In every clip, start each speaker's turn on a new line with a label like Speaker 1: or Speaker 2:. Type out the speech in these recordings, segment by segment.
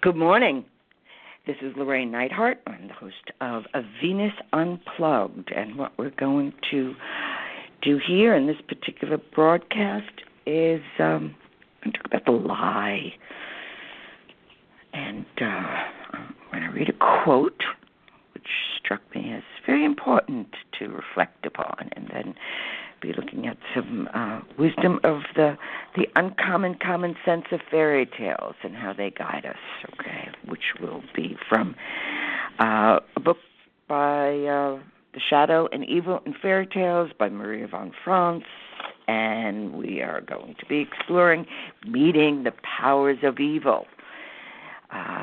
Speaker 1: Good morning. This is Llorraine Neithardt. I'm the host of A Venus Unplugged, and what we're going to do here in this particular broadcast is I'm going to talk about the lie. And I'm going to read a quote which struck me as very important to reflect upon, and then be looking at some wisdom of the uncommon common sense of fairy tales and how they guide us, okay, which will be from a book by The Shadow and Evil in Fairy Tales by Maria von Franz, and we are going to be exploring meeting the powers of evil,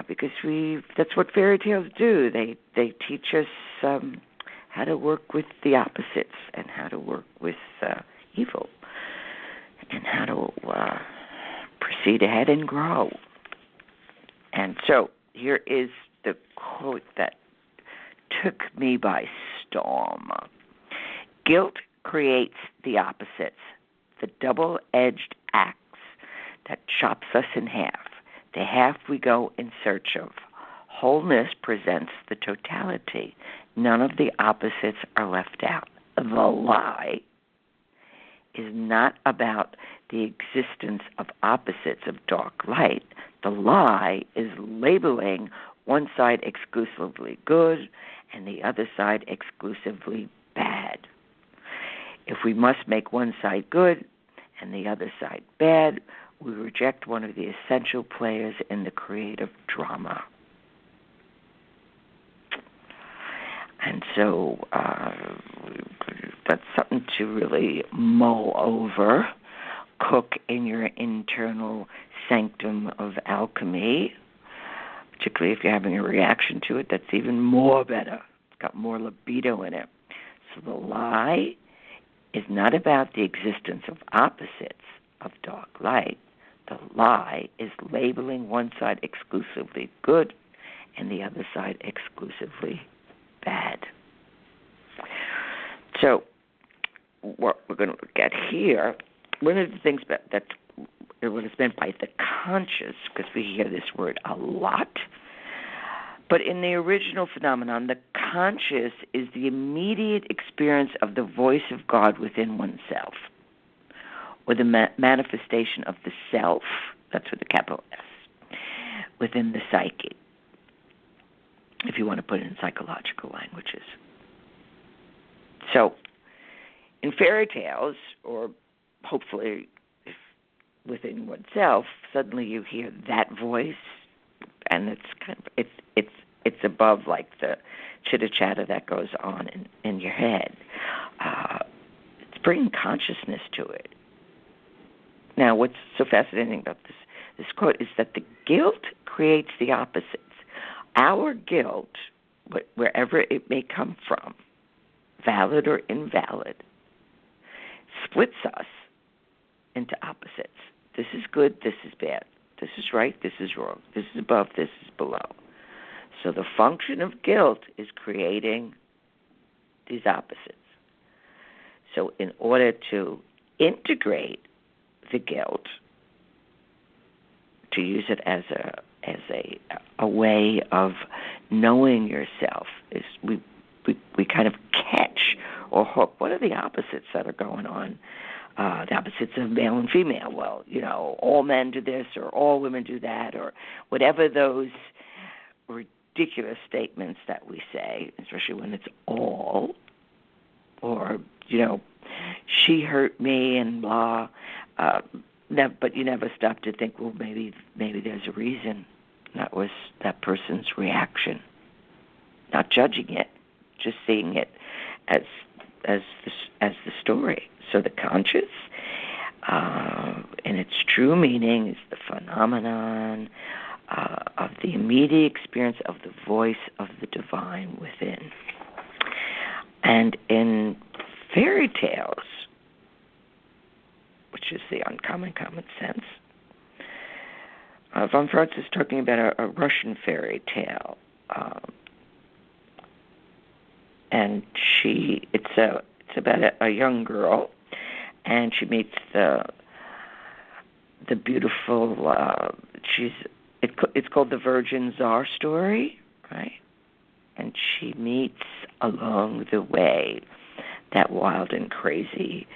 Speaker 1: because that's what fairy tales do. They teach us how to work with the opposites and how to work with evil and how to proceed ahead and grow. And so here is the quote that took me by storm. Guilt creates the opposites, the double-edged axe that chops us in half. The half we go in search of. Wholeness presents the totality. None of the opposites are left out. The lie is not about the existence of opposites of dark light. The lie is labeling one side exclusively good and the other side exclusively bad. If we must make one side good and the other side bad, we reject one of the essential players in the creative drama. And so that's something to really mull over, cook in your internal sanctum of alchemy, particularly if you're having a reaction to it. That's even more better. It's got more libido in it. So the lie is not about the existence of opposites of dark light. The lie is labeling one side exclusively good and the other side exclusively bad. So what we're going to look at here, one of the things that's what is meant by the conscious, because we hear this word a lot, but in the original phenomenon, the conscious is the immediate experience of the voice of God within oneself, or the manifestation of the self, that's with a capital S, within the psyche, if you want to put it in psychological languages. So, in fairy tales, or hopefully within oneself, suddenly you hear that voice, and it's kind of it's above like the chitter chatter that goes on in your head. It's bringing consciousness to it. Now, what's so fascinating about this quote is that the guilt creates the opposites. Our guilt, wherever it may come from, valid or invalid, splits us into opposites. This is good, this is bad. This is right, this is wrong. This is above, this is below. So the function of guilt is creating these opposites. So in order to integrate the guilt, to use it as a way of knowing yourself, is we kind of catch or hook what are the opposites that are going on, the opposites of male and female. Well, all men do this or all women do that, or whatever those ridiculous statements that we say, especially when it's all, or she hurt me and blah. But you never stop to think, well, maybe there's a reason. That was that person's reaction. Not judging it, just seeing it as the story. So the conscious, in its true meaning, is the phenomenon of the immediate experience of the voice of the divine within. And in fairy tales, which is the uncommon common sense, von Franz is talking about a Russian fairy tale, and it's about a young girl, and she meets the beautiful. She's It's called the Virgin Tsar story, right? And she meets along the way that wild and crazy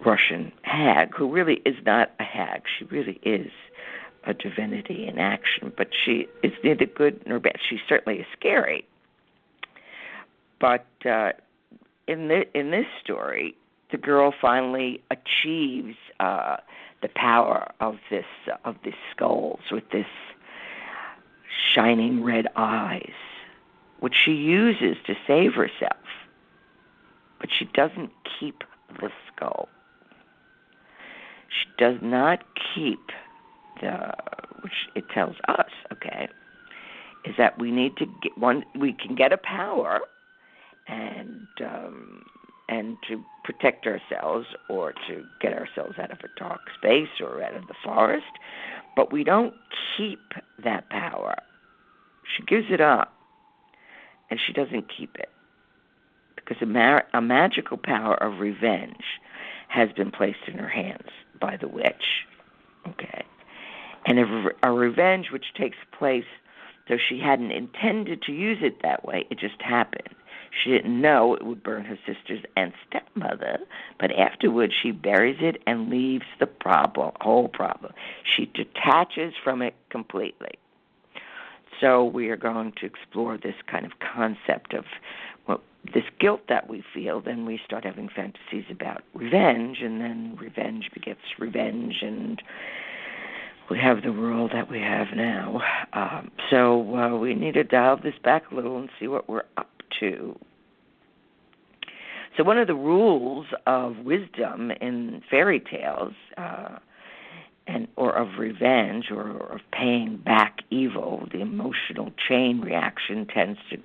Speaker 1: Russian hag, who really is not a hag. She really is a divinity in action, but she is neither good nor bad. She certainly is scary. But in this story, the girl finally achieves the power of these skulls with this shining red eyes, which she uses to save herself. But she doesn't keep the skull. She does not keep which it tells us, okay, is that we need to get we can get a power and to protect ourselves or to get ourselves out of a dark space or out of the forest, but we don't keep that power. She gives it up, and she doesn't keep it, because a magical power of revenge has been placed in her hands by the witch, okay? And a revenge which takes place, though she hadn't intended to use it that way, it just happened. She didn't know it would burn her sisters and stepmother, but afterwards she buries it and leaves the whole problem. She detaches from it completely. So we are going to explore this kind of concept of this guilt that we feel. Then we start having fantasies about revenge, and then revenge begets revenge, and we have the world that we have now. So we need to dial this back a little and see what we're up to. So one of the rules of wisdom in fairy tales, or of revenge, or of paying back evil, the emotional chain reaction tends to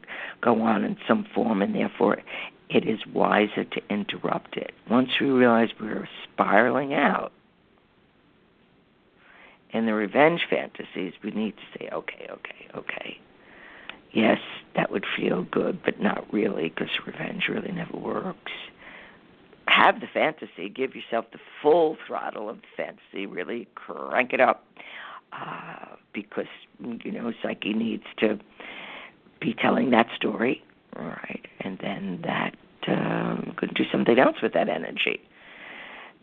Speaker 1: go on in some form, and therefore it is wiser to interrupt it. Once we realize we're spiraling out in the revenge fantasies, we need to say, okay. Yes, that would feel good, but not really, because revenge really never works. Have the fantasy. Give yourself the full throttle of the fantasy. Really crank it up, because, psyche needs to be telling that story, all right? And then that could do something else with that energy.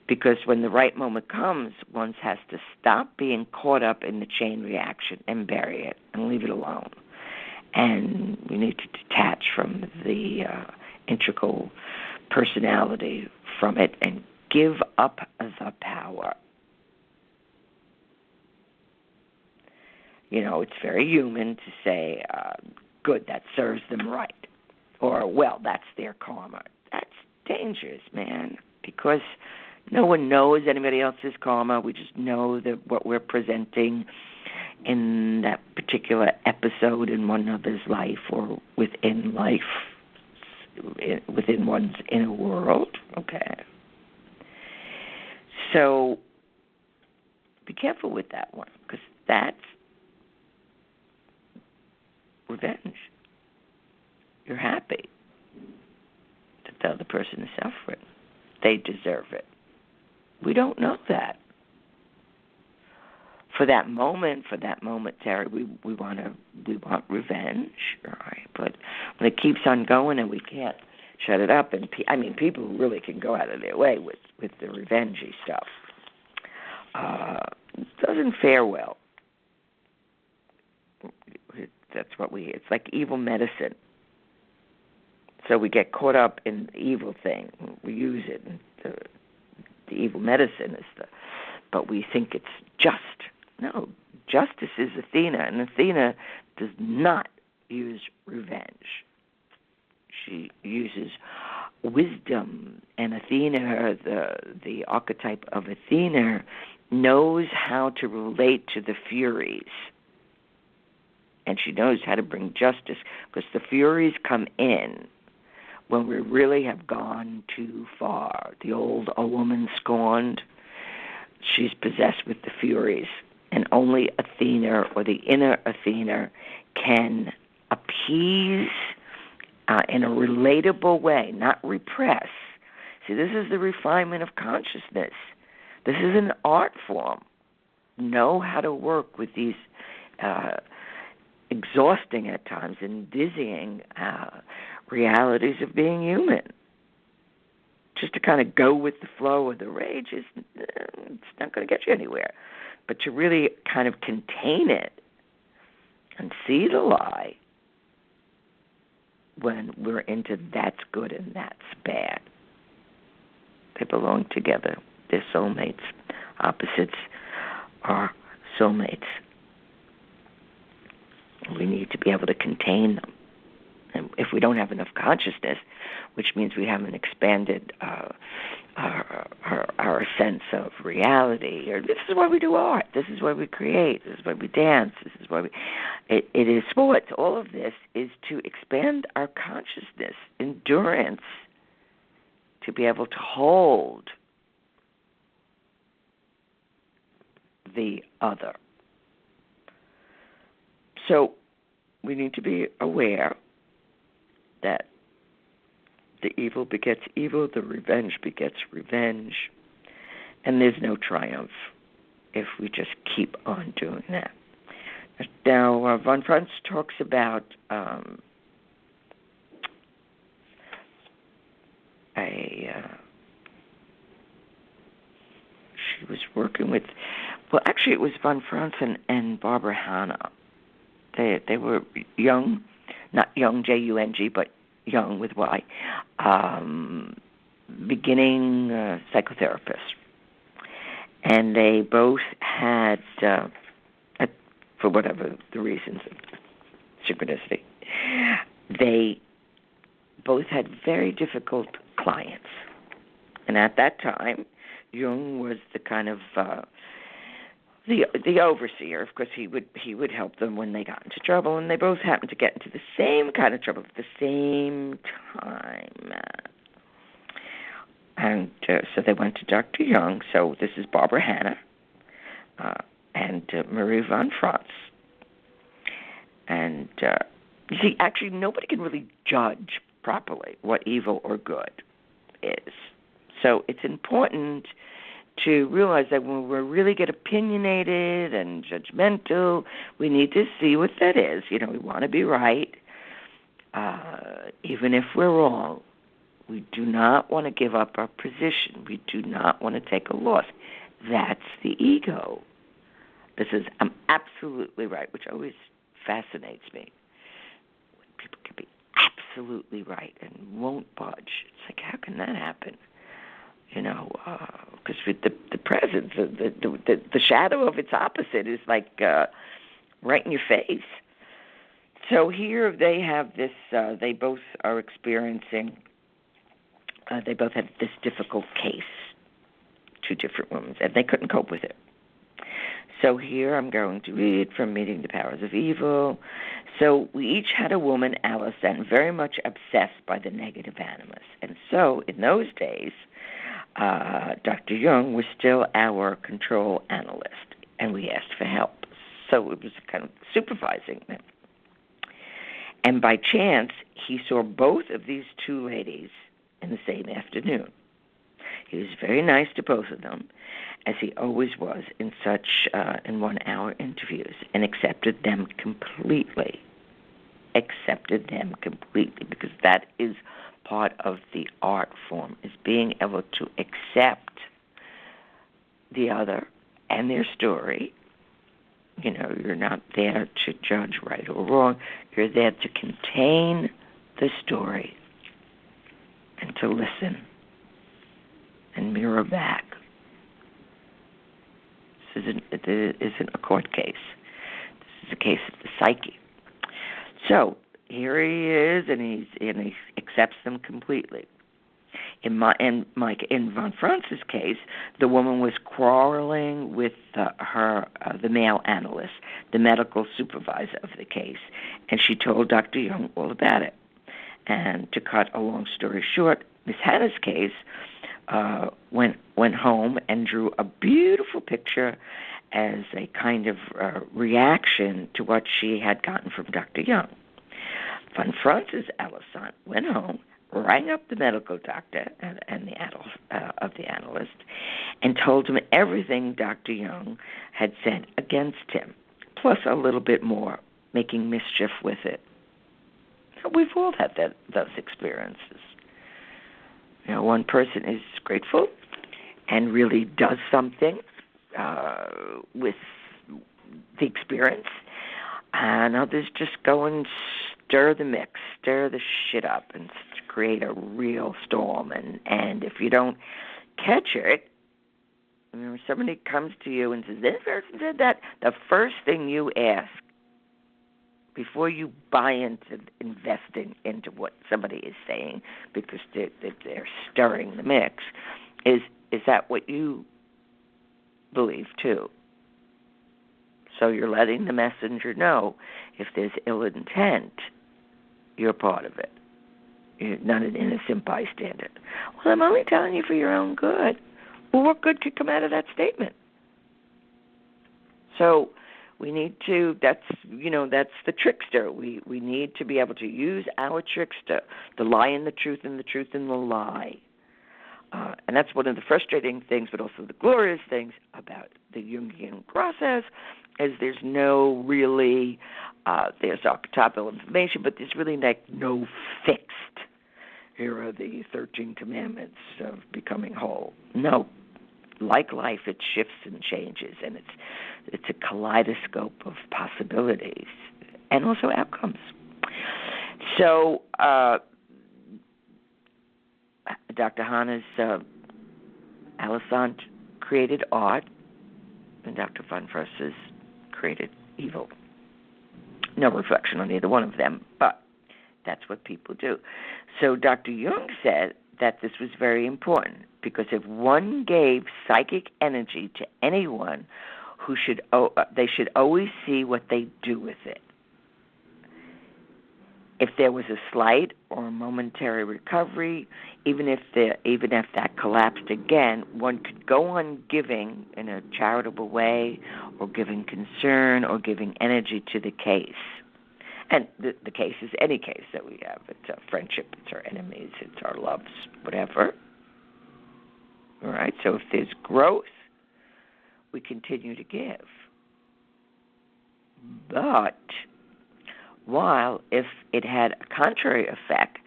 Speaker 1: Because when the right moment comes, one has to stop being caught up in the chain reaction and bury it and leave it alone. And we need to detach from the integral personality from it and give up the power. It's very human to say, good, that serves them right. Or, well, that's their karma. That's dangerous, man, because no one knows anybody else's karma. We just know that what we're presenting in that particular episode in one other's life or within life, within one's inner world, okay? So be careful with that one, because that's revenge. You're happy that the other person is suffering. They deserve it. We don't know that. For that moment, Terry, we want revenge, all right? But when it keeps on going and we can't shut it up, and people really can go out of their way with the revengey stuff. It doesn't fare well. It's like evil medicine. So we get caught up in the evil thing. We use it. The evil medicine but we think it's just. No, justice is Athena, and Athena does not use revenge. She uses wisdom, and Athena, the archetype of Athena, knows how to relate to the Furies. And she knows how to bring justice, because the Furies come in when we really have gone too far. The old "a woman scorned," she's possessed with the Furies. And only Athena, or the inner Athena, can appease in a relatable way, not repress. See, this is the refinement of consciousness. This is an art form. know how to work with these exhausting at times and dizzying realities of being human. Just to kind of go with the flow of the rage it's not going to get you anywhere. But to really kind of contain it and see the lie when we're into that's good and that's bad. They belong together. They're soulmates. Opposites are soulmates. We need to be able to contain them. And if we don't have enough consciousness, which means we haven't expanded our sense of reality, or this is why we do art, this is why we create, this is why we dance, this is why it is sports. All of this is to expand our consciousness, endurance, to be able to hold the other. So we need to be aware that the evil begets evil, the revenge begets revenge, and there's no triumph if we just keep on doing that. Now, von Franz talks about she was working with, well, actually it was von Franz and Barbara Hanna. They were young, not young, J-U-N-G, but young with Y, beginning psychotherapists. And they both had, for whatever the reasons of synchronicity, they both had very difficult clients. And at that time, Jung was the kind of the overseer. Of course, he would help them when they got into trouble, and they both happened to get into the same kind of trouble at the same time. And so they went to Dr. Jung. So this is Barbara Hanna and Marie von Franz. And you see, actually, nobody can really judge properly what evil or good is. So it's important to realize that when we really get opinionated and judgmental, we need to see what that is. You know, we want to be right, even if we're wrong. We do not want to give up our position. We do not want to take a loss. That's the ego. This is, I'm absolutely right, which always fascinates me. When people can be absolutely right and won't budge. It's like, how can that happen? You know, because with the presence, the shadow of its opposite is like right in your face. So here they have this, they both are experiencing, they both had this difficult case, two different women, and they couldn't cope with it. So here I'm going to read from Meeting the Powers of Evil. So we each had a woman, Alice, and very much obsessed by the negative animus. And so in those days, Dr. Jung was still our control analyst, and we asked for help. So it was kind of supervising them. And by chance, he saw both of these two ladies in the same afternoon. He was very nice to both of them, as he always was in such in 1 hour interviews, and accepted them completely. Because that is part of the art form, is being able to accept the other and their story. You know, you're not there to judge right or wrong. You're there to contain the story and to listen and mirror back. This isn't a court case. This is a case of the psyche. So here he is, and he accepts them completely. In von Franz's case, the woman was quarreling with the male analyst, the medical supervisor of the case, and she told Dr. Jung all about it. And to cut a long story short, Miss Hannah's case went home and drew a beautiful picture as a kind of reaction to what she had gotten from Dr. Jung. Von Franz's Alison went home, rang up the medical doctor and of the analyst and told him everything Dr. Young had said against him, plus a little bit more, making mischief with it. We've all had those experiences. One person is grateful and really does something with the experience, and others just go and stir the mix, stir the shit up, and create a real storm. And if you don't catch it, when somebody comes to you and says, this person said that, the first thing you ask before you buy into investing into what somebody is saying, because they're stirring the mix, is that what you believe too? So you're letting the messenger know if there's ill intent, you're part of it. You're not an innocent bystander. Well, I'm only telling you for your own good. Well, what good could come out of that statement? So we need to, that's the trickster. We need to be able to use our trickster, the lie in the truth and the truth in the lie. And that's one of the frustrating things, but also the glorious things about the Jungian process, is there's no really, there's archetypal information, but there's really no fixed, here are the 13 commandments of becoming whole. No. Like life, it shifts and changes, and it's a kaleidoscope of possibilities and also outcomes. So Dr. Hannah's Alessandre created art, and Dr. von Frost's created evil. No reflection on either one of them, but that's what people do. So Dr. Jung said that this was very important, because if one gave psychic energy to anyone, they should always see what they do with it. If there was a slight or a momentary recovery, even if that collapsed again, one could go on giving in a charitable way, or giving concern, or giving energy to the case. And the case is any case that we have. It's our friendship, it's our enemies, it's our loves, whatever. All right? So if there's growth, we continue to give. But while if it had a contrary effect,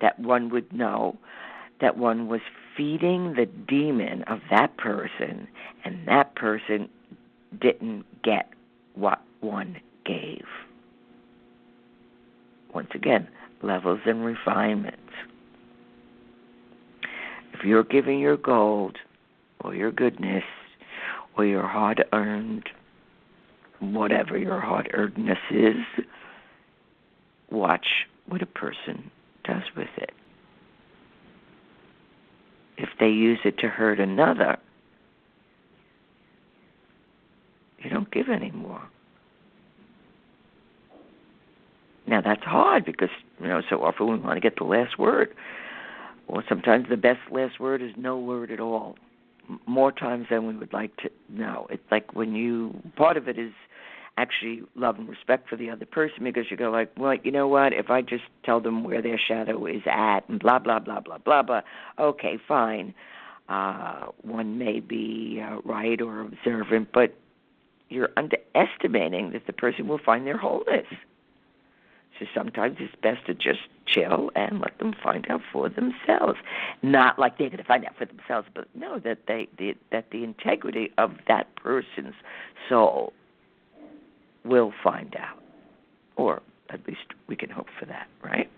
Speaker 1: that one would know that one was feeding the demon of that person, and that person didn't get what one gave. Once again, levels and refinements. If you're giving your gold, or your goodness, or your hard-earned, whatever your hard-earnedness is, watch what a person does with it. If they use it to hurt another, you don't give anymore. Now, that's hard because, so often we want to get the last word. Or sometimes the best last word is no word at all. More times than we would like to know. It's like part of it is actually love and respect for the other person, because you go like, well, you know what, if I just tell them where their shadow is at and blah, blah, blah, blah, blah, blah, okay, fine. One may be right or observant, but you're underestimating that the person will find their wholeness. So sometimes it's best to just chill and let them find out for themselves. Not like they're going to find out for themselves, but no, that the integrity of that person's soul will find out. Or at least we can hope for that, right?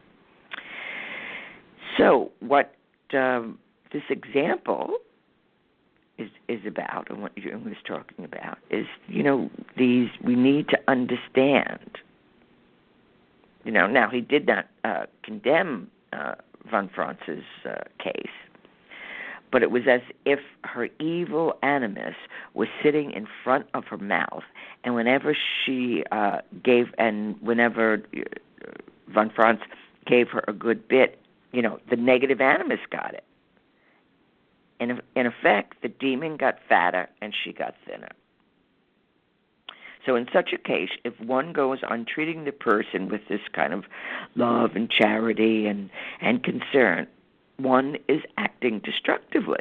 Speaker 1: So what this example is about, and what Jung was talking about, is, we need to understand. Now he did not condemn von Franz's case, but it was as if her evil animus was sitting in front of her mouth, and whenever whenever von Franz gave her a good bit, the negative animus got it. And in effect, the demon got fatter and she got thinner. So in such a case, if one goes on treating the person with this kind of love and charity and concern, one is acting destructively.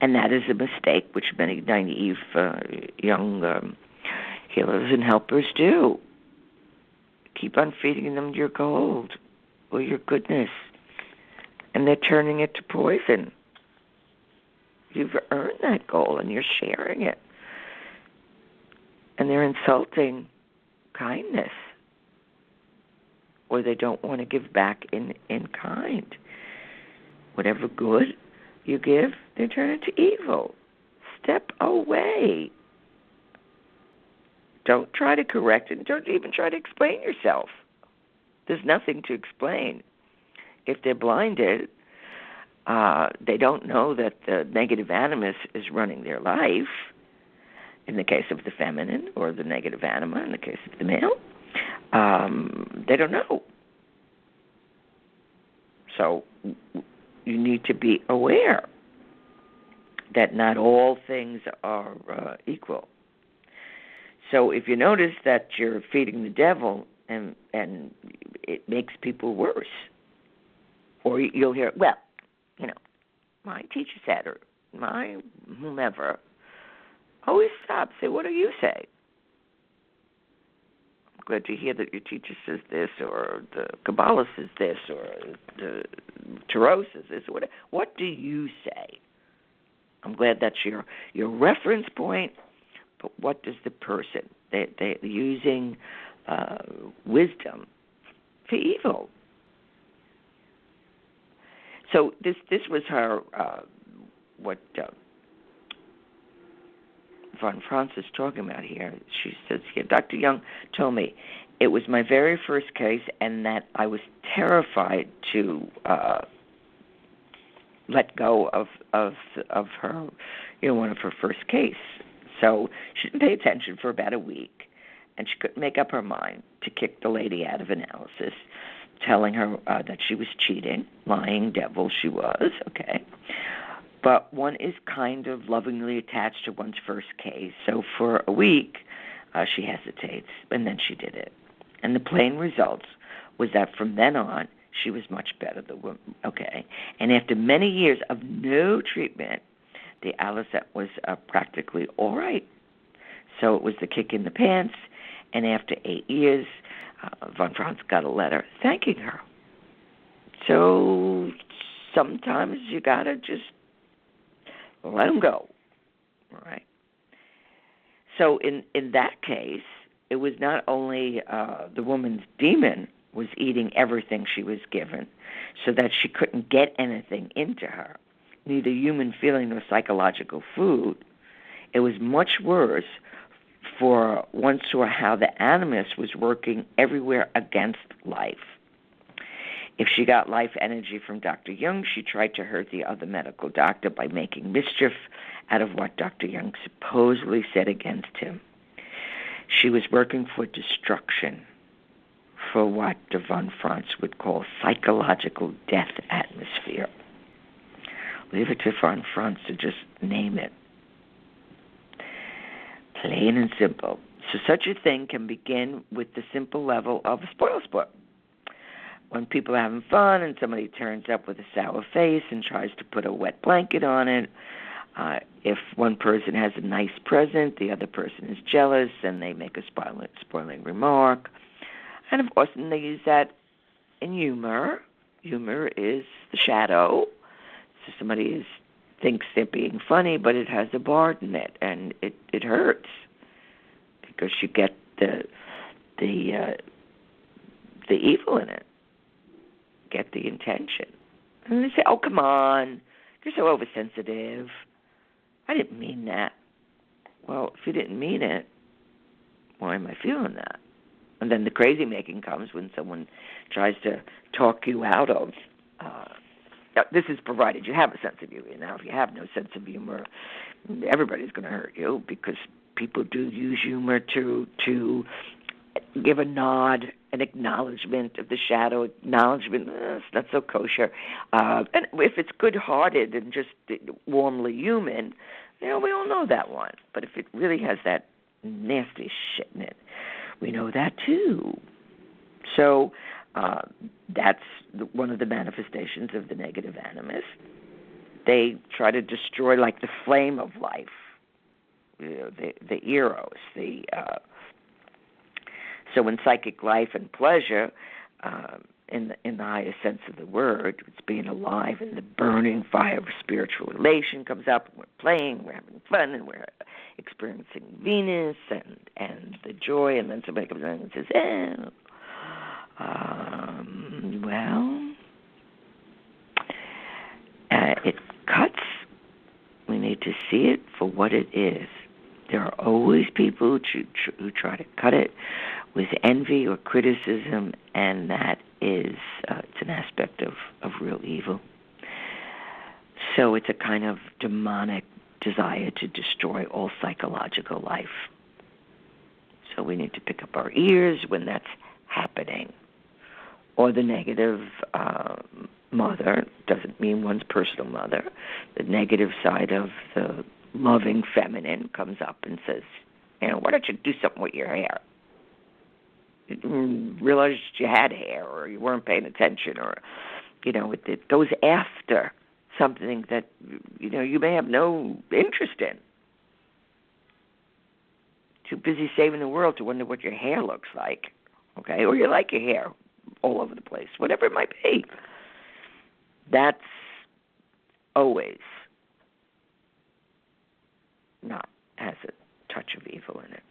Speaker 1: And that is a mistake which many naive young healers and helpers do. Keep on feeding them your gold or your goodness, and they're turning it to poison. You've earned that gold, and you're sharing it. And they're insulting kindness, or they don't want to give back in kind. Whatever good you give, they turn it to evil. Step away. Don't try to correct it. Don't even try to explain yourself. There's nothing to explain. If they're blinded, they don't know that the negative animus is running their life, in the case of the feminine, or the negative anima in the case of the male. They don't know. So you need to be aware that not all things are equal. So if you notice that you're feeding the devil and it makes people worse, or you'll hear, well, my teacher said, or my whomever, always stop. Say, what do you say? I'm glad to hear that your teacher says this, or the Kabbalah says this, or the Tarot says this. What do you say? I'm glad that's your reference point, but what does the person? They're using wisdom for evil. So this was her, what Von Franz is talking about here. She says, Dr. Young told me it was my very first case and that I was terrified to let go of her, one of her first case. So she didn't pay attention for about a week, and she couldn't make up her mind to kick the lady out of analysis, telling her that she was cheating, lying devil she was, okay. But one is kind of lovingly attached to one's first case. So for a week, she hesitates, and then she did it. And the plain results was that from then on, she was much better, okay. And after many years of no treatment, the Alizette was practically all right. So it was the kick in the pants, and after 8 years, Von Franz got a letter thanking her. So sometimes you got to just let them go, all right? So in that case, it was not only the woman's demon was eating everything she was given so that she couldn't get anything into her, neither human feeling nor psychological food. It was much worse, for one saw how the animus was working everywhere against life. If she got life energy from Dr. Jung, she tried to hurt the other medical doctor by making mischief out of what Dr. Jung supposedly said against him. She was working for destruction, for what Von Franz would call psychological death atmosphere. Leave it to Von Franz to just name it. Plain and simple. So such a thing can begin with the simple level of a spoil sport. When people are having fun and somebody turns up with a sour face and tries to put a wet blanket on it, if one person has a nice present, the other person is jealous and they make a spoiling remark. And of course, they use that in humor. Humor is the shadow. So somebody thinks they're being funny, but it has a barb in it, and it hurts because you get the evil in it. Get the intention. And they say, oh, come on, you're so oversensitive. I didn't mean that. Well, if you didn't mean it, why am I feeling that? And then the crazy making comes when someone tries to talk you out of. This is provided you have a sense of humor. Now, if you have no sense of humor, everybody's going to hurt you because people do use humor to give a nod, an acknowledgement of the shadow, acknowledgement, it's not so kosher. And if it's good-hearted and just warmly human, we all know that one. But if it really has that nasty shit in it. We know that too. So that's one of the manifestations of the negative animus. They try to destroy like the flame of life, the eros. So in psychic life and pleasure, in the highest sense of the word, it's being alive, and the burning fire of spiritual relation comes up, and we're playing, we're having fun, and we're experiencing Venus and the joy, and then somebody comes in and says, it cuts. We need to see it for what it is. There are always people who try to cut it with envy or criticism, and that is it's an aspect of real evil. So it's a kind of demonic desire to destroy all psychological life. So we need to pick up our ears when that's happening. Or the negative mother, doesn't mean one's personal mother. The negative side of the loving feminine comes up and says, why don't you do something with your hair? You didn't realize you had hair, or you weren't paying attention, or, it goes after something that, you may have no interest in. Too busy saving the world to wonder what your hair looks like, okay? Or you like your hair all over the place, whatever it might be. That's always not has a touch of evil in it,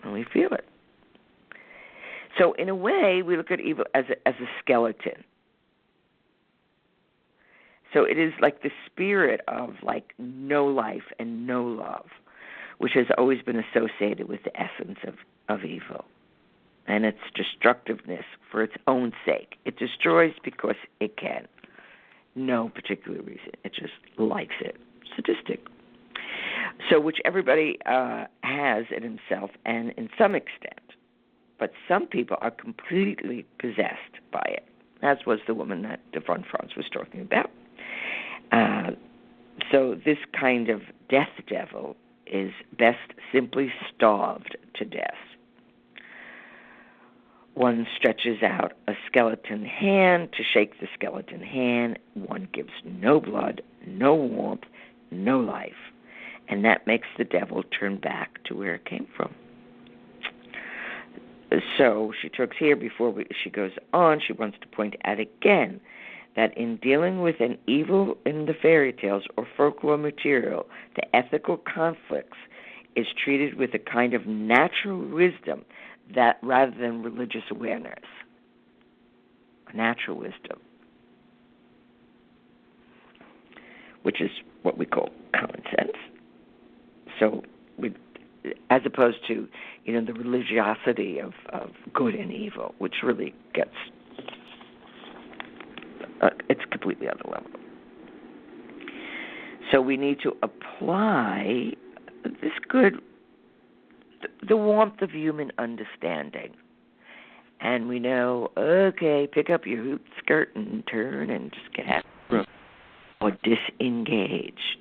Speaker 1: and we feel it. So in a way, we look at evil as a skeleton. So it is like the spirit of like no life and no love, which has always been associated with the essence of evil and its destructiveness for its own sake. It destroys because it can. No particular reason. It just likes it. Sadistic. So which everybody has in himself and in some extent. But some people are completely possessed by it, as was the woman that Von Franz was talking about. So this kind of death devil is best simply starved to death. One stretches out a skeleton hand to shake the skeleton hand. One gives no blood, no warmth, no life. And that makes the devil turn back to where it came from. So she talks here she goes on, she wants to point out again that in dealing with an evil in the fairy tales or folklore material, the ethical conflicts is treated with a kind of natural wisdom that rather than religious awareness. Natural wisdom, which is what we call common sense. So as opposed to, the religiosity of good and evil, which really gets, it's completely other level. So we need to apply this good, the warmth of human understanding. And we know, okay, pick up your hoop skirt and turn and just get out of the room. Or disengage.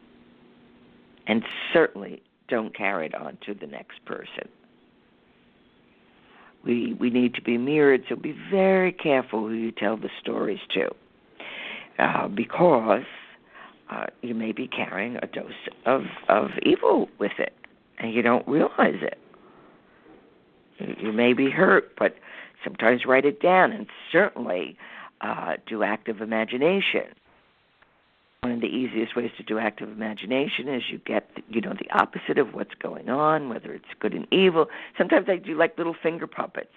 Speaker 1: And certainly don't carry it on to the next person. We need to be mirrored, so be very careful who you tell the stories to, because you may be carrying a dose of evil with it, and you don't realize it. You may be hurt, but sometimes write it down, and certainly do active imagination. One of the easiest ways to do active imagination is you get, the opposite of what's going on, whether it's good and evil. Sometimes I do like little finger puppets,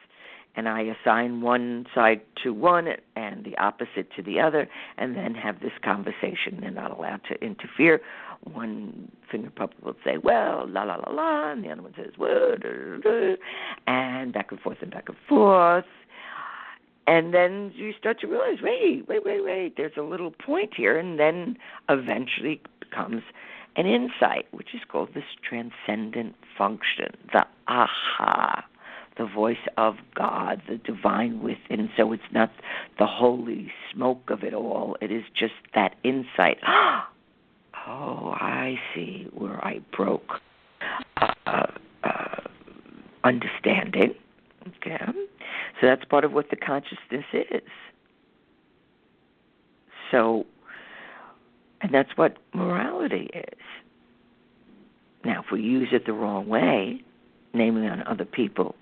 Speaker 1: and I assign one side to one and the opposite to the other, and then have this conversation. They're not allowed to interfere. One finger puppet will say, well, la, la, la, la, and the other one says, well, da, da, da, and back and forth and back and forth. And then you start to realize, wait, there's a little point here, and then eventually becomes an insight, which is called this transcendent function, the aha, the voice of God, the divine within. So it's not the holy smoke of it all. It is just that insight. Oh, I see where I broke. understanding. Okay? So that's part of what the consciousness is. So, and that's what morality is. Now, if we use it the wrong way, namely on other people,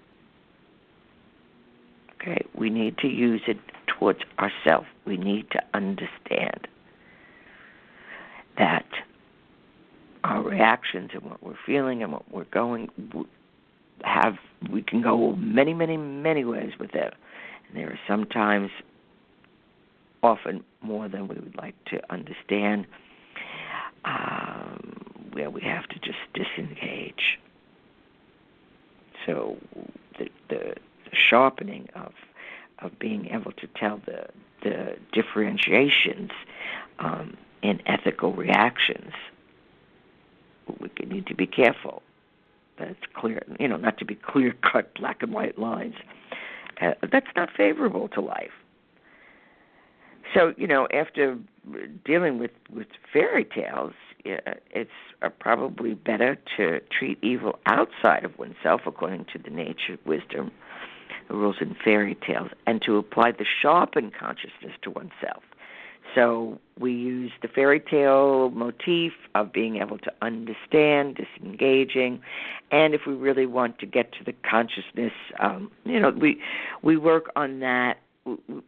Speaker 1: okay, we need to use it towards ourselves. We need to understand that our reactions and what we're feeling and what we're going we can go many, many, many ways with it. And there are sometimes, often more than we would like to understand, where we have to just disengage. So the sharpening of being able to tell the differentiations in ethical reactions, we need to be careful. That's clear, not to be clear-cut black and white lines. That's not favorable to life. So, after dealing with fairy tales, it's probably better to treat evil outside of oneself according to the nature, wisdom, the rules in fairy tales, and to apply the sharpened consciousness to oneself. So we use the fairy tale motif of being able to understand, disengaging, and if we really want to get to the consciousness, we work on that.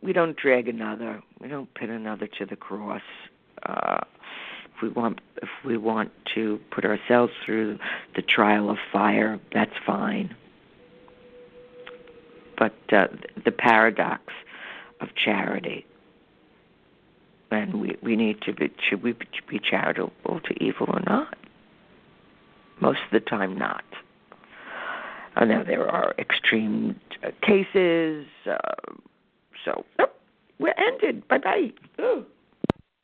Speaker 1: We don't drag another. We don't pin another to the cross. If we want to put ourselves through the trial of fire, that's fine. But the paradox of charity, and we need to be, should we be charitable to evil or not? Most of the time, not. Now, there are extreme cases. So, we're ended. Bye-bye.